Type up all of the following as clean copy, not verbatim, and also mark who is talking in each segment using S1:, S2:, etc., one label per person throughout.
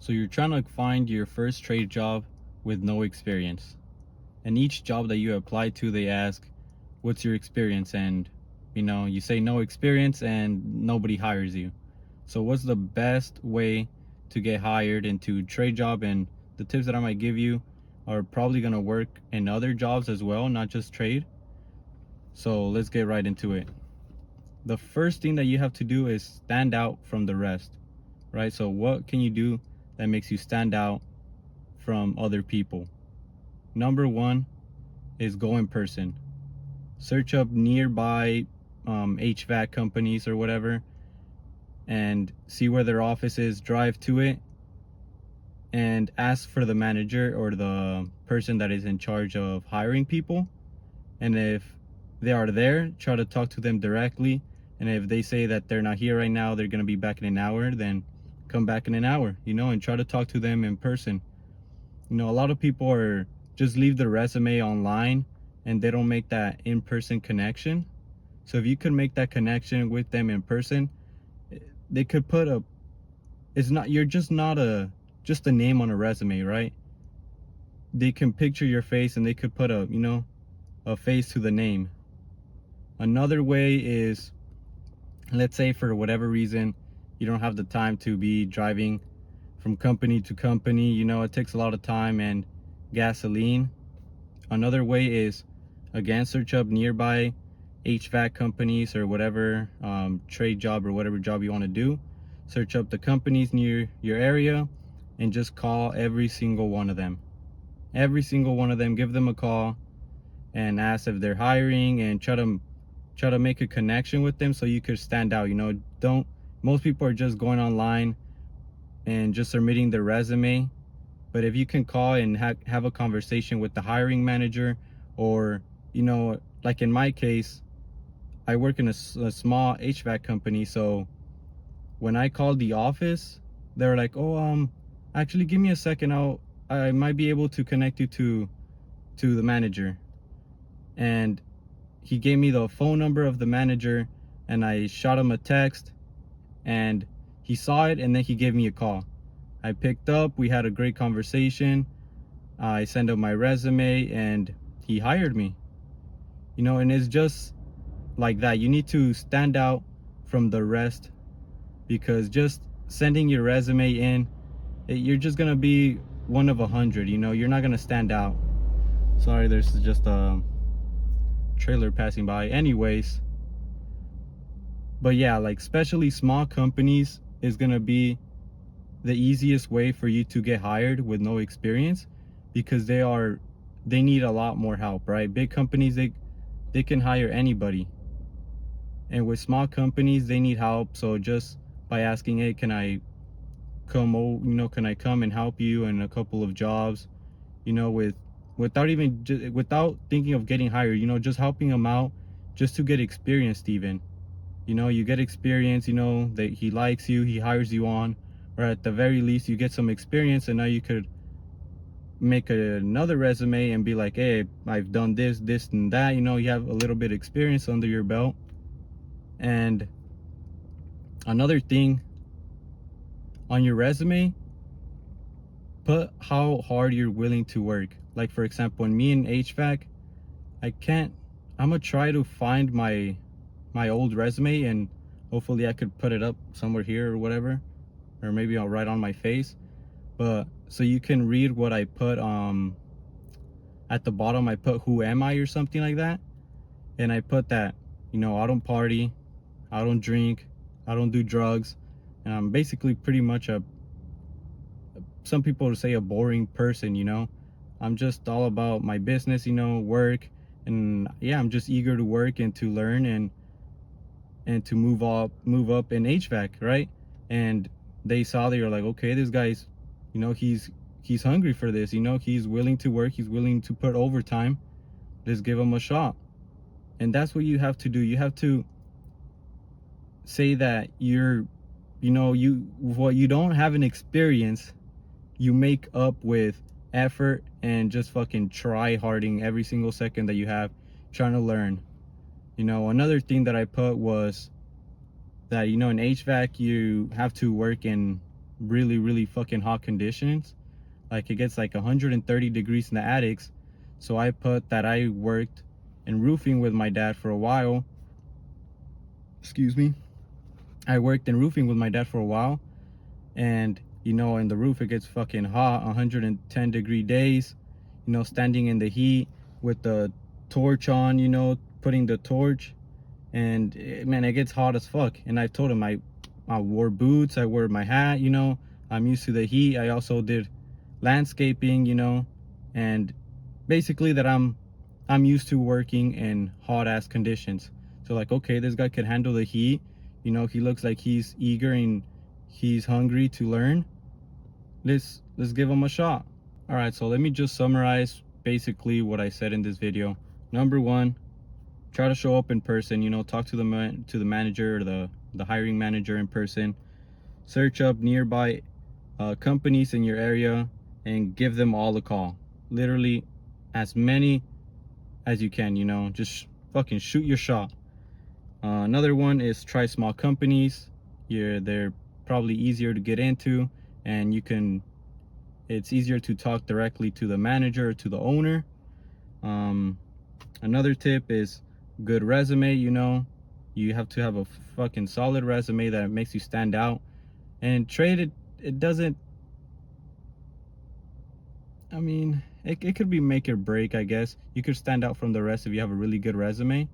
S1: So you're trying to find your first trade job with no experience. And each job that you apply to, they ask, what's your experience? And, you say no experience and nobody hires you. So what's the best way to get hired into trade job? And the tips that I might give you are probably going to work in other jobs as well, not just trade. So let's get right into it. The first thing that you have to do is stand out from the rest, right? So what can you do that makes you stand out from other people? Number one is go in person. Search up nearby HVAC companies or whatever and see where their office is, drive to it, and ask for the manager or the person that is in charge of hiring people. And if they are there, try to talk to them directly. And if they say that they're not here right now, they're going to be back in an hour, then come back in an hour, and try to talk to them in person. A lot of people are just leave their resume online and they don't make that in-person connection. So if you could make that connection with them in person, they could put you're just not just a name on a resume, right? They can picture your face and they could put a face to the name. Another way is, let's say for whatever reason, you don't have the time to be driving from company to company, it takes a lot of time and gasoline. Another way is, again, search up nearby HVAC companies or whatever trade job or whatever job you want to do. Search up the companies near your area and just call every single one of them. Every single one of them, give them a call and ask if they're hiring and try to make a connection with them so you could stand out. Most people are just going online and just submitting their resume. But if you can call and have a conversation with the hiring manager, or like in my case, I work in a small HVAC company, so when I called the office, they were like, oh, actually give me a second, I might be able to connect you to the manager. And he gave me the phone number of the manager, and I shot him a text, and he saw it, and then he gave me a call. I picked up, we had a great conversation, I sent him my resume, and he hired me. And it's just like that. You need to stand out from the rest, because just sending your resume in, you're just gonna be one of 100. You're not gonna stand out. Sorry, there's just a trailer passing by. Anyways, but yeah, like especially small companies is gonna be the easiest way for you to get hired with no experience, because they need a lot more help, right? Big companies, they can hire anybody, and with small companies, they need help. So just by asking, hey, can I come and help you in a couple of jobs, without thinking of getting hired, just helping them out, just to get experienced. Even you get experience, that he likes you, he hires you on, or at the very least you get some experience, and now you could make another resume and be like, hey, I've done this and that. You have a little bit of experience under your belt. And another thing, on your resume, put how hard you're willing to work. Like for example, in me in HVAC, I'm gonna try to find my old resume, and hopefully I could put it up somewhere here or whatever, or maybe I'll write on my face. But so you can read what I put at the bottom. I put who am I or something like that, and I put that I don't party, I don't drink, I don't do drugs, and I'm basically pretty much some people would say a boring person. I'm just all about my business, work, and yeah, I'm just eager to work and to learn and to move up in HVAC, right? And they were like, okay, this guy's he's hungry for this, he's willing to work, he's willing to put overtime, let's give him a shot. And that's what you have to do. You have to say that you don't have an experience, you make up with effort and just fucking try harding every single second that you have trying to learn. Another thing that I put was that in HVAC you have to work in really, really fucking hot conditions. Like it gets like 130 degrees in the attics. So I put that I worked in roofing with my dad for a while. Excuse me. I worked in roofing with my dad for a while, and you know, in the roof it gets fucking hot, 110-degree days, you know, standing in the heat with the torch on, you know, putting the torch, and man, it gets hot as fuck. And I told him I wore boots, I wore my hat, you know, I'm used to the heat. I also did landscaping, you know, and basically that I'm used to working in hot ass conditions. So like, okay, this guy could handle the heat, you know, he looks like he's eager and he's hungry to learn. Let's give him a shot. All right, so let me just summarize basically what I said in this video. Number one, try to show up in person, you know, talk to the manager or the hiring manager in person. Search up nearby companies in your area and give them all a call. Literally as many as you can, you know, just fucking shoot your shot. Another one is try small companies. They're probably easier to get into, and it's easier to talk directly to the manager or to the owner. Another tip is good resume, you know. You have to have a fucking solid resume that makes you stand out. And trade it doesn't, I mean, it could be make or break, I guess. You could stand out from the rest if you have a really good resume.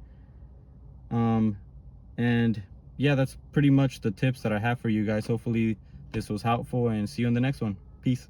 S1: And yeah, that's pretty much the tips that I have for you guys. Hopefully this was helpful, and see you in the next one. Peace.